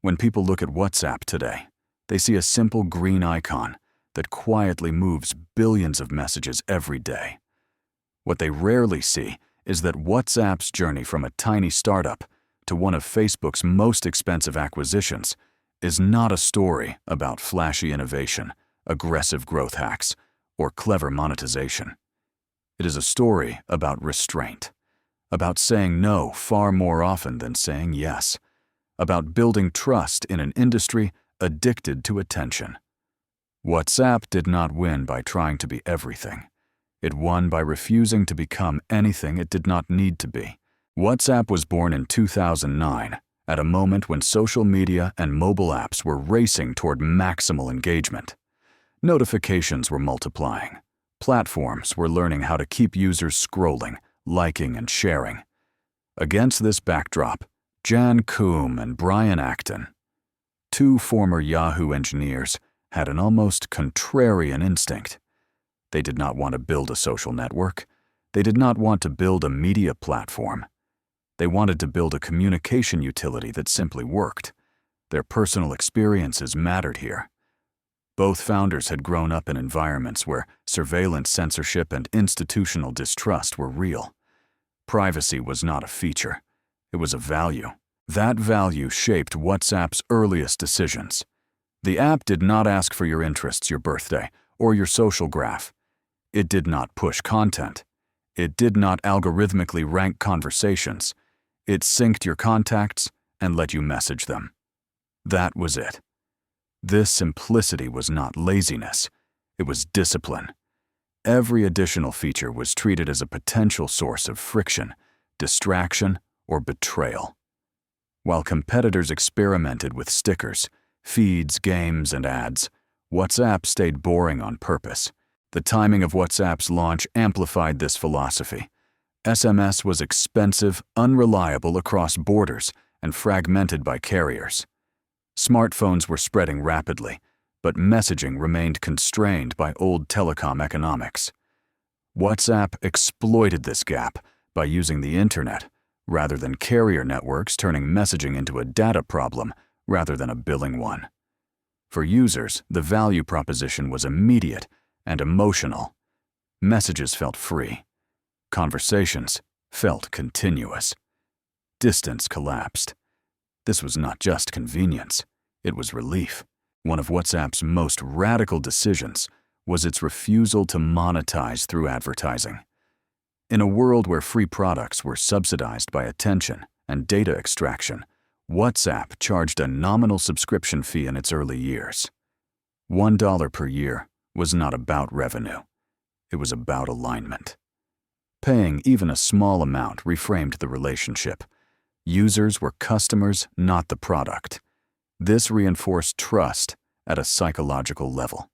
When people look at WhatsApp today, they see a simple green icon that quietly moves billions of messages every day. What they rarely see is that WhatsApp's journey from a tiny startup to one of Facebook's most expensive acquisitions is not a story about flashy innovation, aggressive growth hacks, or clever monetization. It is a story about restraint, about saying no far more often than saying yes, about building trust in an industry addicted to attention. WhatsApp did not win by trying to be everything. It won by refusing to become anything it did not need to be. WhatsApp was born in 2009, at a moment when social media and mobile apps were racing toward maximal engagement. Notifications were multiplying. Platforms were learning how to keep users scrolling, liking, and sharing. Against this backdrop, Jan Koum and Brian Acton, two former Yahoo engineers, had an almost contrarian instinct. They did not want to build a social network. They did not want to build a media platform. They wanted to build a communication utility that simply worked. Their personal experiences mattered here. Both founders had grown up in environments where surveillance, censorship, and institutional distrust were real. Privacy was not a feature. It was a value. That value shaped WhatsApp's earliest decisions. The app did not ask for your interests, your birthday, or your social graph. It did not push content. It did not algorithmically rank conversations. It synced your contacts and let you message them. That was it. This simplicity was not laziness. It was discipline. Every additional feature was treated as a potential source of friction, distraction, or betrayal. While competitors experimented with stickers, feeds, games, and ads, WhatsApp stayed boring on purpose. The timing of WhatsApp's launch amplified this philosophy. SMS was expensive, unreliable across borders, and fragmented by carriers. Smartphones were spreading rapidly, but messaging remained constrained by old telecom economics. WhatsApp exploited this gap by using the internet, rather than carrier networks, turning messaging into a data problem rather than a billing one. For users, the value proposition was immediate and emotional. Messages felt free. Conversations felt continuous. Distance collapsed. This was not just convenience, it was relief. One of WhatsApp's most radical decisions was its refusal to monetize through advertising. In a world where free products were subsidized by attention and data extraction, WhatsApp charged a nominal subscription fee in its early years. $1 per year was not about revenue. It was about alignment. Paying even a small amount reframed the relationship. Users were customers, not the product. This reinforced trust at a psychological level.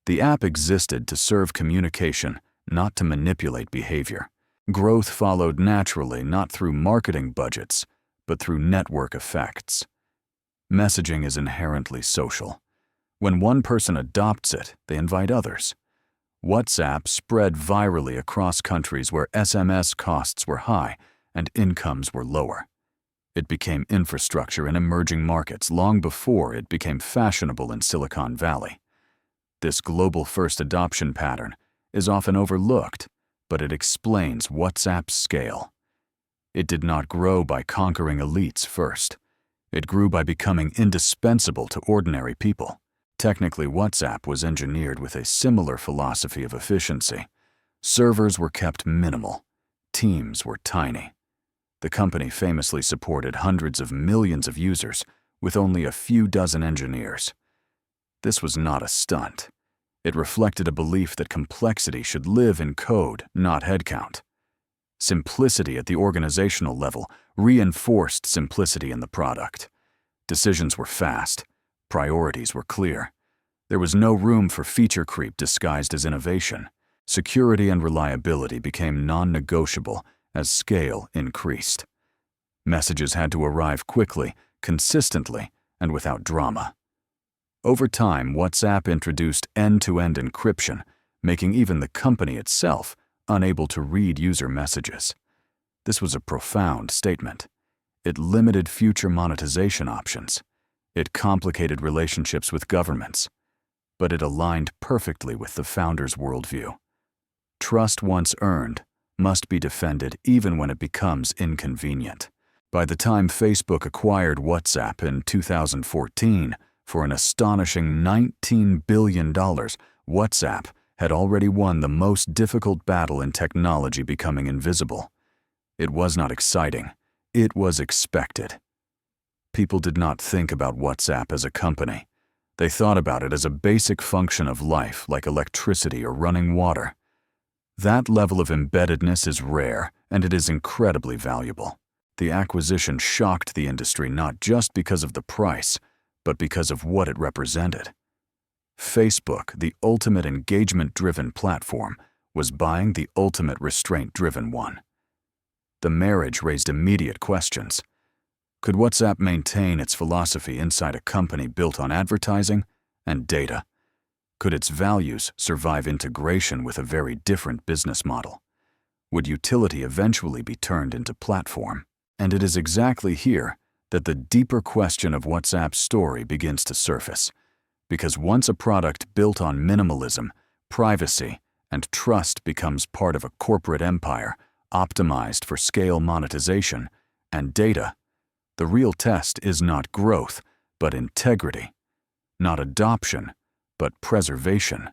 The app existed to serve communication, not to manipulate behavior. Growth followed naturally, not through marketing budgets, but through network effects. Messaging is inherently social. When one person adopts it, they invite others. WhatsApp spread virally across countries where SMS costs were high and incomes were lower. It became infrastructure in emerging markets long before it became fashionable in Silicon Valley. This global first adoption pattern is often overlooked, but it explains WhatsApp's scale. It did not grow by conquering elites first. It grew by becoming indispensable to ordinary people. Technically, WhatsApp was engineered with a similar philosophy of efficiency. Servers were kept minimal. Teams were tiny. The company famously supported hundreds of millions of users with only a few dozen engineers. This was not a stunt. It reflected a belief that complexity should live in code, not headcount. Simplicity at the organizational level reinforced simplicity in the product. Decisions were fast. Priorities were clear. There was no room for feature creep disguised as innovation. Security and reliability became non-negotiable as scale increased. Messages had to arrive quickly, consistently, and without drama. Over time, WhatsApp introduced end-to-end encryption, making even the company itself unable to read user messages. This was a profound statement. It limited future monetization options. It complicated relationships with governments, but it aligned perfectly with the founders' worldview. Trust once earned must be defended even when it becomes inconvenient. By the time Facebook acquired WhatsApp in 2014 for an astonishing $19 billion, WhatsApp had already won the most difficult battle in technology becoming invisible. It was not exciting. It was expected. People did not think about WhatsApp as a company. They thought about it as a basic function of life, like electricity or running water. That level of embeddedness is rare, and it is incredibly valuable. The acquisition shocked the industry not just because of the price, but because of what it represented. Facebook, the ultimate engagement-driven platform, was buying the ultimate restraint-driven one. The marriage raised immediate questions. Could WhatsApp maintain its philosophy inside a company built on advertising and data? Could its values survive integration with a very different business model? Would utility eventually be turned into platform? And it is exactly here that the deeper question of WhatsApp's story begins to surface. Because once a product built on minimalism, privacy, and trust becomes part of a corporate empire optimized for scale monetization and data, the real test is not growth, but integrity. Not adoption, but preservation.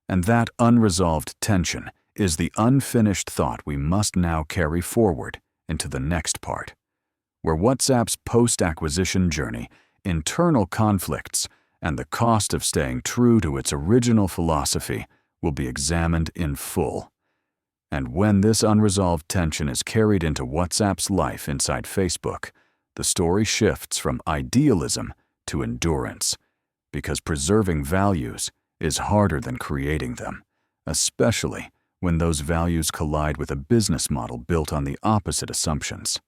And that unresolved tension is the unfinished thought we must now carry forward into the next part, where WhatsApp's post-acquisition journey, internal conflicts, and the cost of staying true to its original philosophy will be examined in full. And when this unresolved tension is carried into WhatsApp's life inside Facebook, the story shifts from idealism to endurance, because preserving values is harder than creating them, especially when those values collide with a business model built on the opposite assumptions.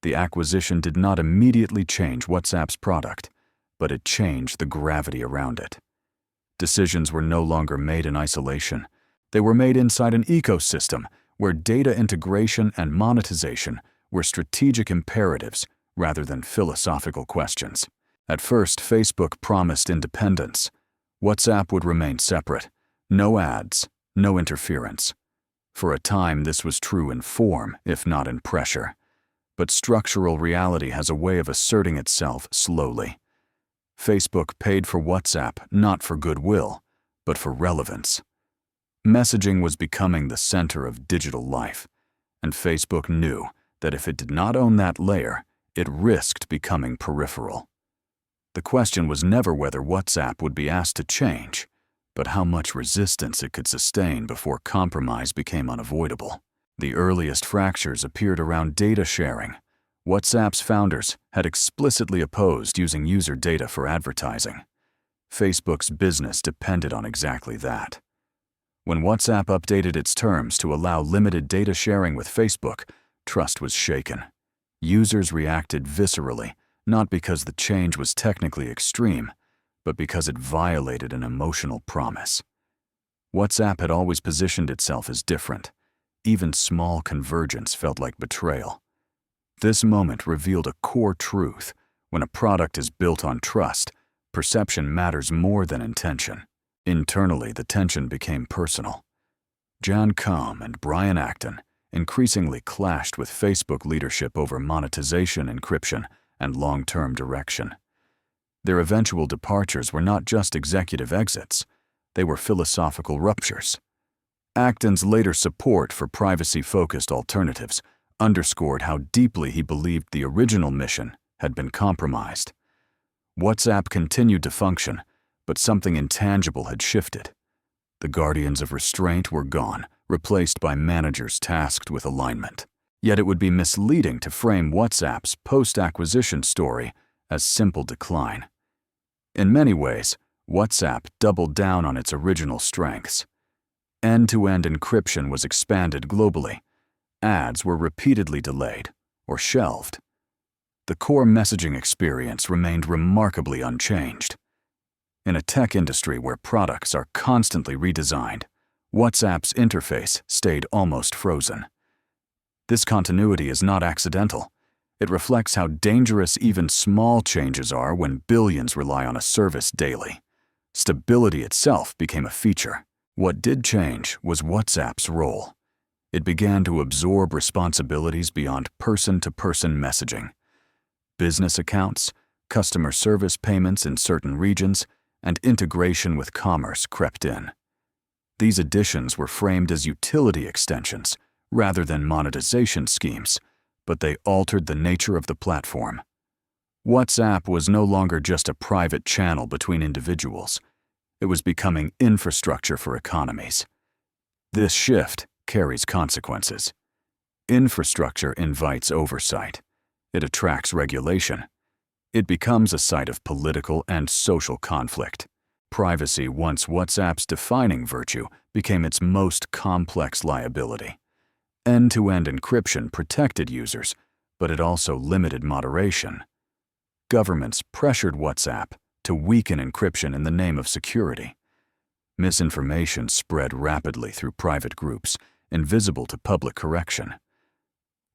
The acquisition did not immediately change WhatsApp's product, but it changed the gravity around it. Decisions were no longer made in isolation. They were made inside an ecosystem where data integration and monetization were strategic imperatives rather than philosophical questions. At first, Facebook promised independence. WhatsApp would remain separate. No ads, no interference. For a time, this was true in form, if not in pressure. But structural reality has a way of asserting itself slowly. Facebook paid for WhatsApp not for goodwill, but for relevance. Messaging was becoming the center of digital life, and Facebook knew that if it did not own that layer, it risked becoming peripheral. The question was never whether WhatsApp would be asked to change, but how much resistance it could sustain before compromise became unavoidable. The earliest fractures appeared around data sharing. WhatsApp's founders had explicitly opposed using user data for advertising. Facebook's business depended on exactly that. When WhatsApp updated its terms to allow limited data sharing with Facebook, trust was shaken. Users reacted viscerally, not because the change was technically extreme, but because it violated an emotional promise. WhatsApp had always positioned itself as different. Even small convergence felt like betrayal. This moment revealed a core truth. When a product is built on trust, perception matters more than intention. Internally, the tension became personal. Jan Koum and Brian Acton increasingly clashed with Facebook leadership over monetization, encryption, and long-term direction. Their eventual departures were not just executive exits, they were philosophical ruptures. Acton's later support for privacy-focused alternatives underscored how deeply he believed the original mission had been compromised. WhatsApp continued to function, but something intangible had shifted. The guardians of restraint were gone, replaced by managers tasked with alignment. Yet it would be misleading to frame WhatsApp's post-acquisition story as simple decline. In many ways, WhatsApp doubled down on its original strengths. End-to-end encryption was expanded globally. Ads were repeatedly delayed or shelved. The core messaging experience remained remarkably unchanged. In a tech industry where products are constantly redesigned, WhatsApp's interface stayed almost frozen. This continuity is not accidental. It reflects how dangerous even small changes are when billions rely on a service daily. Stability itself became a feature. What did change was WhatsApp's role. It began to absorb responsibilities beyond person-to-person messaging. Business accounts, customer service payments in certain regions, and integration with commerce crept in. These additions were framed as utility extensions rather than monetization schemes, but they altered the nature of the platform. WhatsApp was no longer just a private channel between individuals. It was becoming infrastructure for economies. This shift carries consequences. Infrastructure invites oversight. It attracts regulation. It becomes a site of political and social conflict. Privacy, once WhatsApp's defining virtue, became its most complex liability. End-to-end encryption protected users, but it also limited moderation. Governments pressured WhatsApp to weaken encryption in the name of security. Misinformation spread rapidly through private groups, invisible to public correction.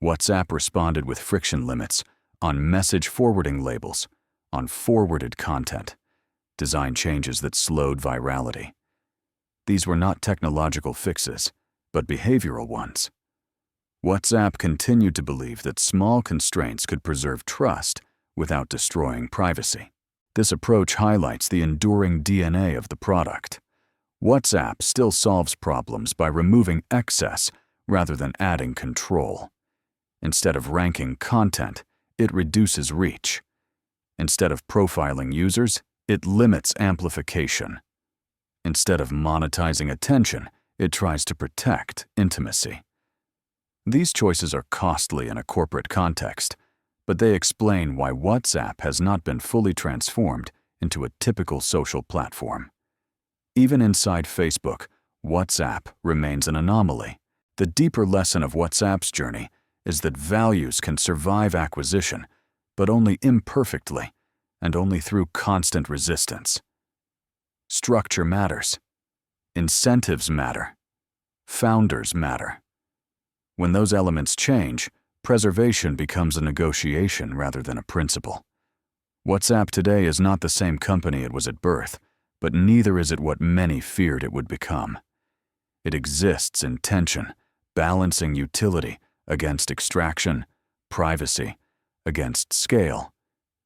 WhatsApp responded with friction limits on message forwarding labels, on forwarded content, design changes that slowed virality. These were not technological fixes, but behavioral ones. WhatsApp continued to believe that small constraints could preserve trust without destroying privacy. This approach highlights the enduring DNA of the product. WhatsApp still solves problems by removing excess rather than adding control. Instead of ranking content, it reduces reach. Instead of profiling users, it limits amplification. Instead of monetizing attention, it tries to protect intimacy. These choices are costly in a corporate context, but they explain why WhatsApp has not been fully transformed into a typical social platform. Even inside Facebook, WhatsApp remains an anomaly. The deeper lesson of WhatsApp's journey is that values can survive acquisition, but only imperfectly and only through constant resistance. Structure matters. Incentives matter. Founders matter. When those elements change, preservation becomes a negotiation rather than a principle. WhatsApp today is not the same company it was at birth, but neither is it what many feared it would become. It exists in tension, balancing utility against extraction, privacy against scale,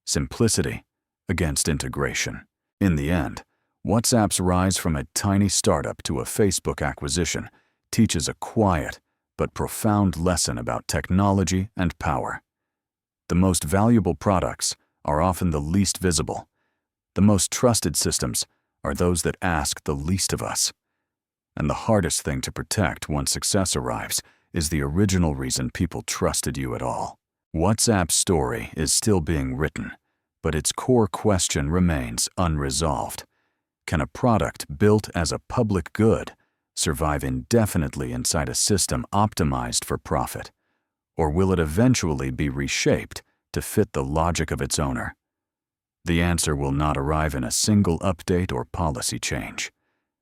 simplicity against integration. In the end, WhatsApp's rise from a tiny startup to a Facebook acquisition teaches a quiet but profound lesson about technology and power. The most valuable products are often the least visible. The most trusted systems are those that ask the least of us. And the hardest thing to protect once success arrives is the original reason people trusted you at all. WhatsApp's story is still being written, but its core question remains unresolved. Can a product built as a public good survive indefinitely inside a system optimized for profit? Or will it eventually be reshaped to fit the logic of its owner? The answer will not arrive in a single update or policy change.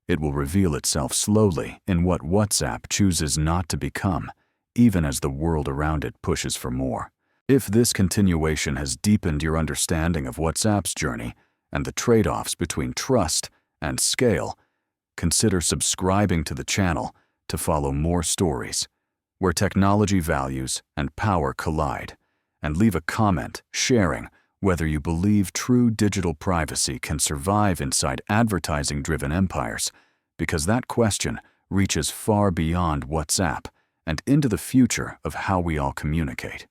It will reveal itself slowly in what WhatsApp chooses not to become, even as the world around it pushes for more. If this continuation has deepened your understanding of WhatsApp's journey and the trade-offs between trust and scale, consider subscribing to the channel to follow more stories where technology values and power collide, and leave a comment sharing whether you believe true digital privacy can survive inside advertising-driven empires, because that question reaches far beyond WhatsApp and into the future of how we all communicate.